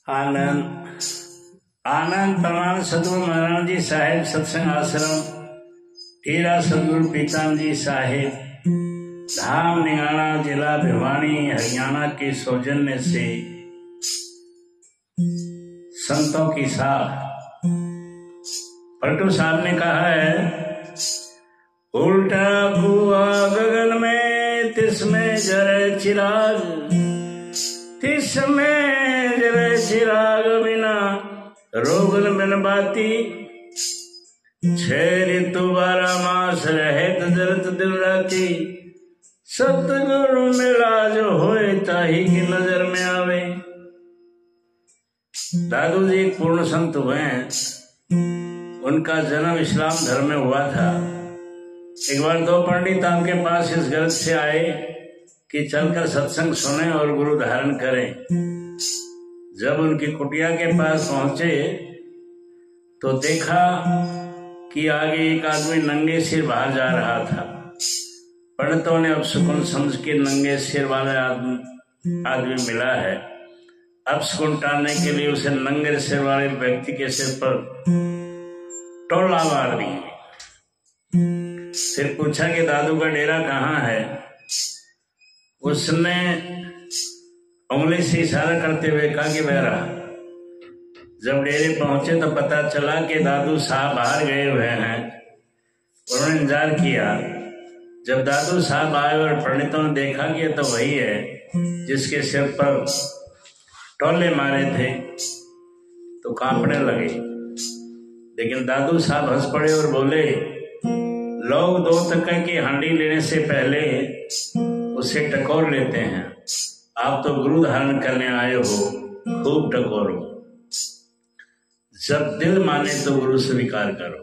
आनंद आनंद प्रमाण सदगुरु महाराज जी साहेब सत्संग आश्रम टीरा सदगुरु पीताम जी साहेब धाम निगाना जिला भिवानी हरियाणा के सौजन्य से संतों की साख पलटू साहब ने कहा है, उल्टा कुआ गगन में तिसमें जरे चिराग, तिसमें जरे चिराग बिना रोगन बिन बाती, 6 ऋतु 12 मास रहे जरत दिन राती, सतगुरु मिला जो होए ताही की नजर में आवे। दादू जी एक पूर्ण संत हुए हैं। उनका जन्म इस्लाम धर्म में हुआ था। एक बार 2 पंडित उनके पास इस गर्ज से आए कि चलकर सत्संग सुने और गुरु धारण करें। जब उनकी कुटिया के पास पहुंचे तो देखा कि आगे एक आदमी नंगे सिर बाहर जा रहा था। पंडितों ने अब सुकुन समझ के नंगे सिर वाले आदमी मिला है, अब सुकुन टालने के लिए उसे नंगे सिर वाले व्यक्ति के सिर पर टोला मार दी। फिर पूछा कि दादू का डेरा कहाँ है। उसने उंगली से इशारा करते हुए कहा कि वह रहा। जब डेरे पहुंचे तो पता चला कि दादू साहब बाहर गए हुए हैं। उन्होंने इंतजार किया। जब दादू साहब आए और पंडितों ने देखा कि तो वही है जिसके सिर पर टोले मारे थे तो कांपने लगे। लेकिन दादू साहब हंस पड़े और बोले, लोग 2 टके की हांडी लेने से पहले उसे टकोर लेते हैं, आप तो गुरु धारण करने आए हो, खूब टकोरो। जब दिल माने तो गुरु स्वीकार करो।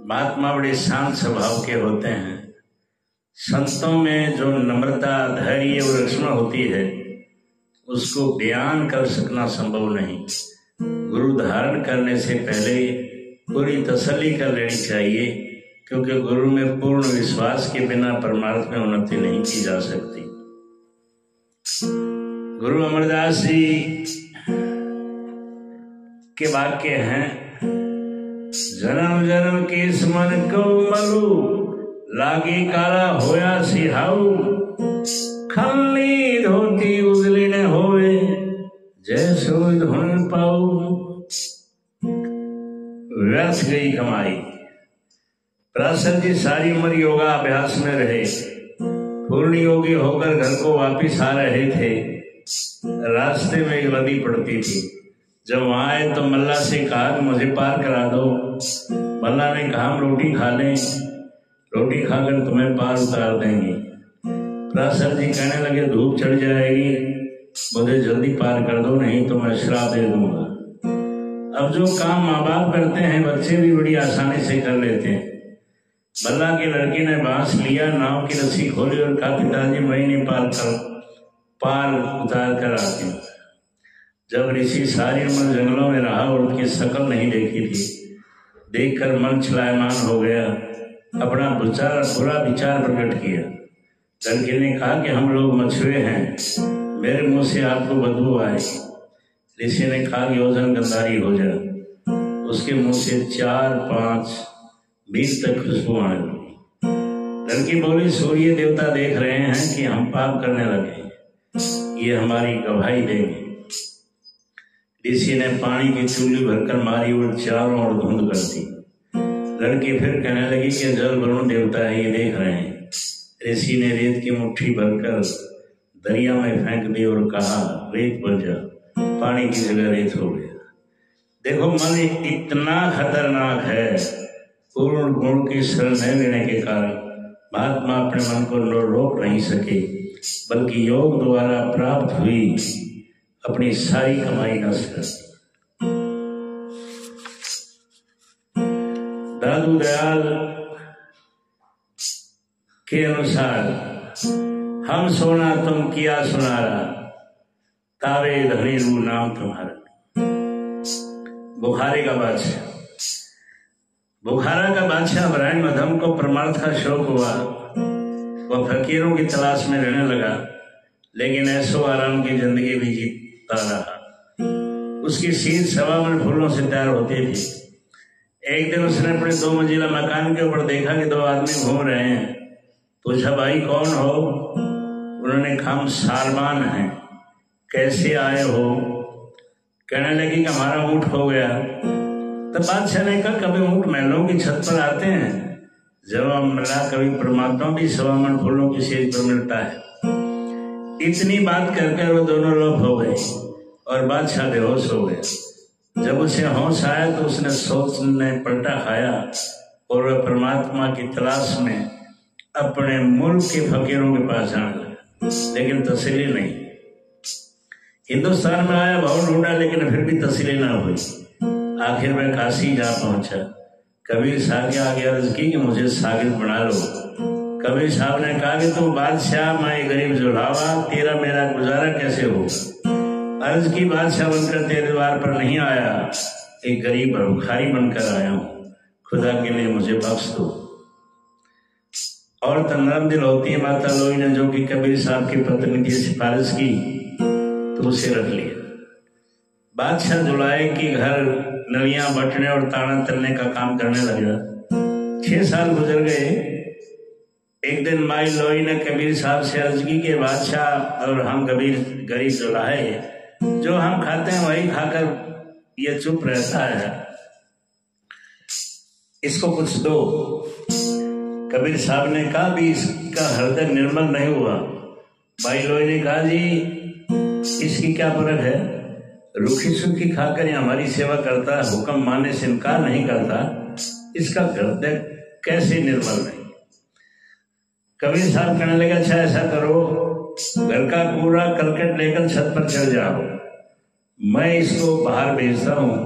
महात्मा बड़े शांत स्वभाव के होते हैं। संतों में जो नम्रता, धैर्य और लक्ष्मण होती है उसको बयान कर सकना संभव नहीं। गुरु धारण करने से पहले पूरी तसल्ली कर लेनी चाहिए, क्योंकि गुरु में पूर्ण विश्वास के बिना परमार्थ में उन्नति नहीं की जा सकती। गुरु अमरदास जी के वाक्य हैं, जन्म जन्म के स्मरण को मलू, लागे काला होया सिहाऊ, खल्ली धोती उजली न होवे, जैसो धुन पाऊ। व्यर्थ गई कमाई। पराशर जी सारी उम्र योगा अभ्यास में रहे। पूर्ण योगी होकर घर को वापिस आ रहे थे। रास्ते में एक नदी पड़ती थी। जब वहां आए तो मल्ला से कहा कि मुझे पार करा दो। मल्ला ने कहा, हम रोटी खा लें, रोटी खाकर तुम्हें पार उतार देंगे। पराशर जी कहने लगे, धूप चढ़ जाएगी, मुझे जल्दी पार कर दो, नहीं तो मैं श्राप दे दूंगा। अब जो काम माँ बाप करते हैं बच्चे भी बड़ी आसानी से कर लेते हैं। मल्ला के लड़के ने बांस लिया, नाव की रस्सी खोली और कहा, पिताजी मैं नहीं पार उतार कर आती हूँ। जब ऋषि सारी उम्र जंगलों में रहा और उनकी शक्ल नहीं देखी थी, देखकर मन छलायमान हो गया। अपना बुरा विचार प्रकट किया। लड़के ने कहा कि हम लोग मछुए हैं, मेरे मुंह से आपको बदबू आएगी। ऋषि ने कहा कि ओजन गंधारी हो जा। उसके मुंह से 4-5 मील तक खुशबू आने लगी। लड़की बोली, सूर्य देवता देख रहे हैं कि हम पाप करने लगे, ये हमारी गवाही देंगे। ऋषि ने पानी की चूल्ही भरकर मारी और चारों ओर धुंध कर दी। लड़की फिर कहने लगी कि जल वरुण देवता है, ये देख रहे हैं। ऋषि ने रेत की मुट्ठी भरकर दरिया में फेंक दी और कहा, रेत बन जा। पानी की जगह रेत हो गया। देखो, मन इतना खतरनाक है। पूर्ण गुण की शरण न लेने के कारण महात्मा अपने मन को रोक नहीं सके, बल्कि योग द्वारा प्राप्त हुई अपनी सारी कमाई नष्ट कर दी। दादू दयाल के अनुसार, हम सोना तुम किया सुनारा, तारे धनी रू नाम तुम्हारा। बुखारे का बादशाह, बुखारा का बादशाह ब्राह्मण मधम को परमार्थ का शौक हुआ। वह फकीरों की तलाश में रहने लगा, लेकिन ऐशो आराम की जिंदगी भी जीता रहा। उसकी सीट 1.25 मन फूलों से तैयार होती थी। एक दिन उसने अपने 2 मंजिला मकान के ऊपर देखा कि 2 आदमी घूम रहे हैं। पूछा, भाई कौन हो? उन्होंने कहा, हम सालमान हैं। कैसे आए हो? कहने लगी कि हमारा ऊँट हो गया। तब बादशाह ने कहा, कभी ऊँट महलों की छत पर आते हैं? जवाब मिला, कभी परमात्मा भी 1.25 मन फूलों की सेज पर मिलता है। इतनी बात कर वो दोनों लोग हो गए और बादशाह बेहोश हो गया। जब उसे होश आया तो उसने सोचने पलटा खाया और वह परमात्मा की तलाश में अपने मुल्क के फकीरों के पास जाने लगा, लेकिन तसल्ली नहीं। हिंदुस्तान में आया, बहुत ढूंढा, लेकिन फिर भी तसल्ली ना हुई। आखिर में काशी जा पहुंचा। कबीर साहब के आगे अर्ज की कि मुझे सागिर बना लो। कबीर साहब ने कहा कि तुम बादशाह, मैं गरीब जुलावा, तेरा मेरा गुजारा कैसे होगा? अर्ज की, बादशाह बनकर तेरे द्वार पर नहीं आया, एक गरीब भिखारी बनकर आया हूँ, खुदा के लिए मुझे बख्श दो। और नरम दिल होती है माता लोई ने, जो कि कबीर साहब की पत्नी की सिफारिश की तो उसे रख लिया। बादशाह जुलाए की घर नलियां बटने और ताना तलने का काम करने लगा। 6 साल गुजर गए। एक दिन माई लोई ने कबीर साहब से अर्ज की कि बादशाह और हम गरीब जुलाहे, जो हम खाते हैं वही खाकर ये चुप रहता है, इसको कुछ दो। कबीर साहब ने कहा, भी इसका हृदय निर्मल नहीं हुआ। माई लोई ने कहा, जी इसकी क्या फर्क है? रूखी सूखी खाकर ये हमारी सेवा करता है, हुक्म मानने से इनकार नहीं करता, इसका हृदय कैसे निर्मल नहीं? कबीर साहब कहने लगे, अच्छा ऐसा करो, घर का पूरा करकट लेकर छत पर चढ़ जाओ, मैं इसको बाहर भेजता हूँ।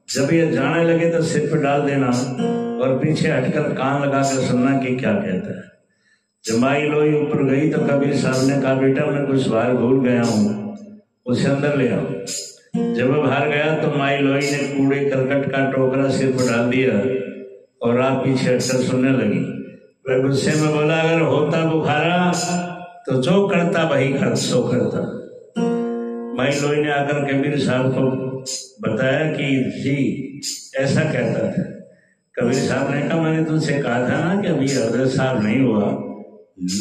जब ये जाने लगे तो सिर पर डाल देना और पीछे हटकर कान लगाकर सुनना कि क्या कहता है। जब माई लोई ऊपर गई तो कबीर साहब ने कहा, बेटा मैं कुछ बाहर भूल गया हूँ, उसे अंदर ले आओ। जब वो बाहर गया तो माई लोई ने कूड़े करकट का टोकरा सिर पर डाल दिया और आप पीछे हटकर सुनने लगी। वह गुस्से में बोला, अगर होता बुखारा तो जो करता वही कर सो करता। माई लोई ने आकर कबीर साहब को बताया कि जी ऐसा कहता था। कबीर साहब ने कहा, मैंने तुझसे कहा था ना कि अभी हृदय साफ नहीं हुआ,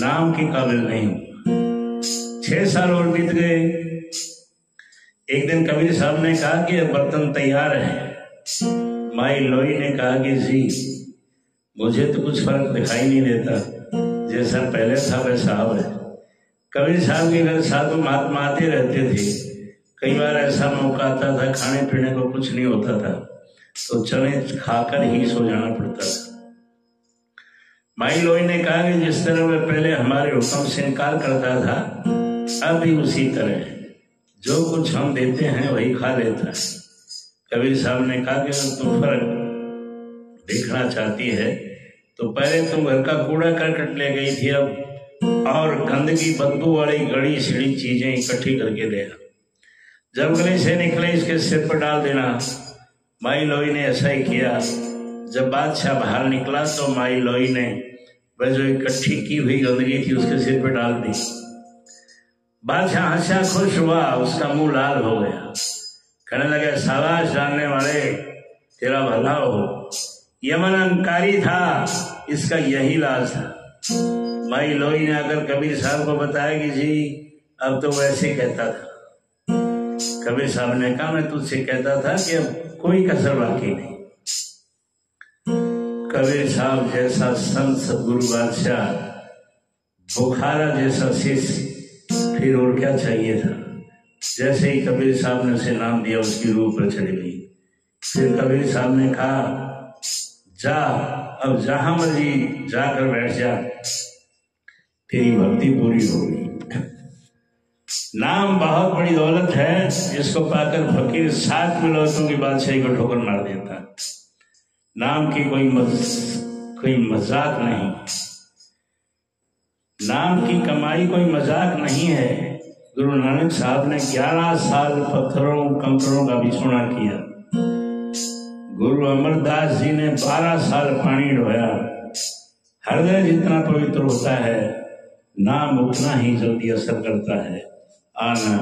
नाम के काबिल नहीं हुआ। 6 साल और बीत गए। एक दिन कबीर साहब ने कहा कि बर्तन तैयार है। माई लोई ने कहा कि जी मुझे तो कुछ फर्क दिखाई नहीं देता, जैसा पहले था वैसा अब है। कबीर साहब के घर साधु महात्मा आते रहते थे। कई बार ऐसा मौका आता था खाने पीने को कुछ नहीं होता था तो चने खाकर ही सो जाना पड़ता था। माई लोई ने कहा कि जिस तरह वह पहले हमारे हुक्म से इनकार करता था, अब भी उसी तरह जो कुछ हम देते हैं वही खा लेता है। कबीर साहब ने कहा कि अगर तुम फर्क देखना चाहती है तो पहले तुम घर का कूड़ा करकट ले गई थी, अब और गंदगी बदबू वाली गड़ी सीढ़ी चीजें इकट्ठी करके ले आ। जब गले से निकले इसके सिर पर डाल देना। माई लोई ने ऐसा ही किया। जब बादशाह बाहर निकला तो माई लोई ने वह जो इकट्ठी की हुई गंदगी थी उसके सिर पर डाल दी। बादशाह हंसा, खुश हुआ, उसका मुंह लाल हो गया। कहने लगे, शाबाश जानने वाले, तेरा भला हो, यमन अंकारी था, इसका यही इलाज था। माई लोई ने आकर कबीर साहब को बताया कि जी अब तो वैसे कहता था। कबीर साहब ने कहा, मैं तुझसे कहता था कि अब कोई कसर बाकी नहीं। कबीर साहब जैसा संत सदगुरु बादशाह, बुखारा जैसा शिष्य, फिर और क्या चाहिए था। जैसे ही कबीर साहब ने उसे नाम दिया उसकी रूह पर चढ़ गई। फिर कबीर साहब ने कहा, जा अब जहां मर्जी जाकर बैठ जा, तेरी भक्ति पूरी होगी। नाम बहुत बड़ी दौलत है, जिसको पाकर फकीर 7 मिलोतों की बादशाही को ठोकर मार देता। नाम की कोई मजाक नहीं, नाम की कमाई कोई मजाक नहीं है। गुरु नानक साहब ने 11 साल पत्थरों कंकरों का बिछोना किया। गुरु अमरदास जी ने 12 साल पानी ढोया। हृदय जितना पवित्र होता है, नाम उतना ही जल्दी असर करता है। आना